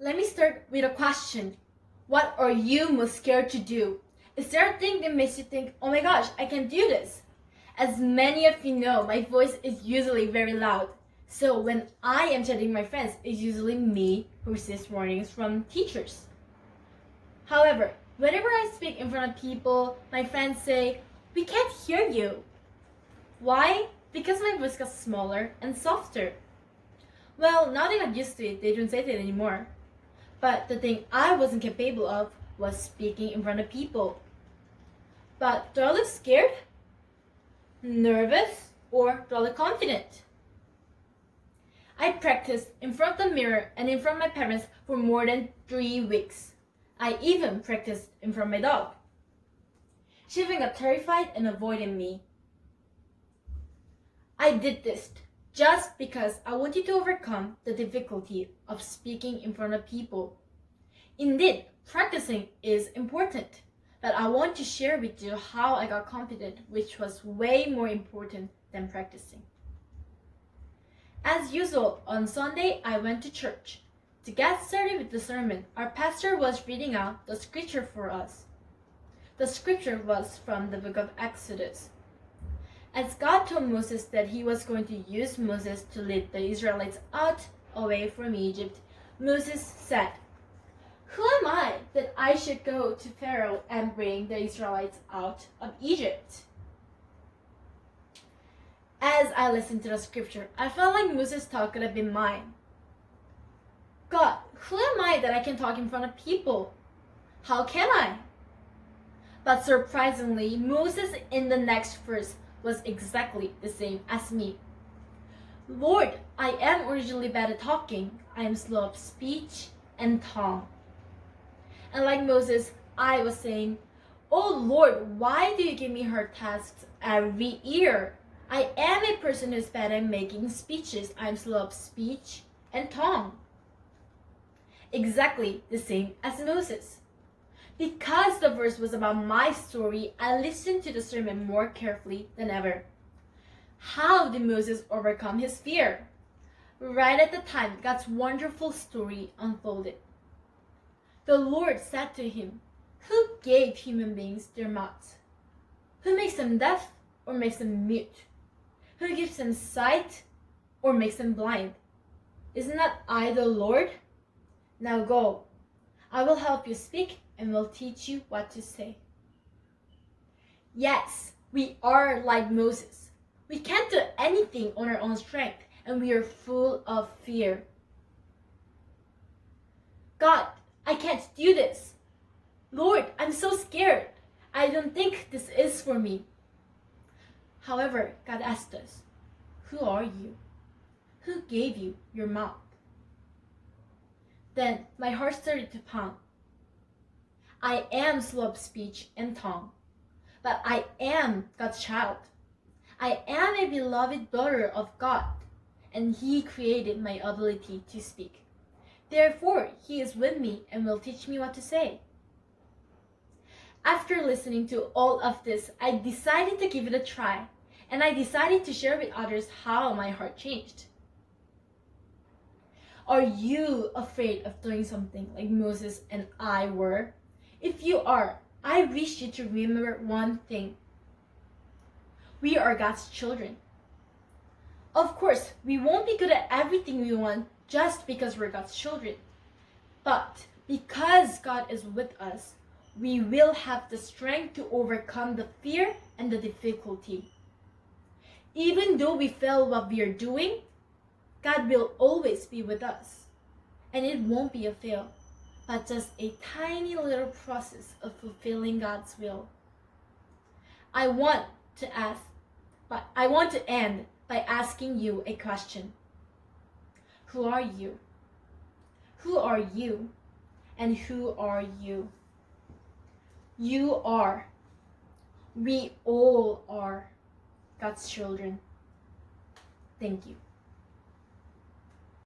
Let me start with a question. What are you most scared to do? Is there a thing that makes you think, oh my gosh, I can do this? As many of you know, my voice is usually very loud. So when I am chatting with my friends, it's usually me who receives warnings from teachers. However, whenever I speak in front of people, my friends say, we can't hear you. Why? Because my voice got smaller and softer. Well, now they got used to it, they don't say that anymore. But the thing I wasn't capable of was speaking in front of people. But do I look scared? Nervous? Or do I look confident? I practiced in front of the mirror and in front of my parents for more than 3 weeks. I even practiced in front of my dog. She even got terrified and avoided me. I did this just because I wanted to overcome the difficulty of speaking in front of people. Indeed, practicing is important, but I want to share with you how I got confident, which was way more important than practicing. As usual, on Sunday I went to church. To get started with the sermon, our pastor was reading out the scripture for us. The scripture was from the book of Exodus. As God told Moses that he was going to use Moses to lead the Israelites out away from Egypt, Moses said, "Who am I that I should go to Pharaoh and bring the Israelites out of Egypt?" As I listened to the scripture, I felt like Moses' talk could have been mine. God, who am I that I can talk in front of people? How can I? But surprisingly, Moses in the next verse was exactly the same as me. Lord, I am originally bad at talking. I am slow of speech and tongue. And like Moses, I was saying, oh Lord, why do you give me hard tasks every year? I am a person who's bad at making speeches. I am slow of speech and tongue. Exactly the same as Moses. Because the verse was about my story, I listened to the sermon more carefully than ever. How did Moses overcome his fear? Right at the time, God's wonderful story unfolded. The Lord said to him, "Who gave human beings their mouths? Who makes them deaf or makes them mute? Who gives them sight or makes them blind? Isn't that I, the Lord? Now go. I will help you speak and will teach you what to say." Yes, we are like Moses. We can't do anything on our own strength, and we are full of fear. God, I can't do this. Lord, I'm so scared. I don't think this is for me. However, God asked us, who are you? Who gave you your mouth? Then my heart started to pound. I am slow of speech and tongue, but I am God's child. I am a beloved daughter of God, and He created my ability to speak. Therefore, He is with me and will teach me what to say. After listening to all of this, I decided to give it a try, and I decided to share with others how my heart changed. Are you afraid of doing something like Moses and I were? If you are, I wish you to remember one thing. We are God's children. Of course, we won't be good at everything we want just because we're God's children. But because God is with us, we will have the strength to overcome the fear and the difficulty. Even though we fail what we are doing, God will always be with us. And it won't be a fail, but just a tiny little process of fulfilling God's will. I want to end by asking you a question. Who are you? Who are you? And who are you? You are. We all are God's children. Thank you.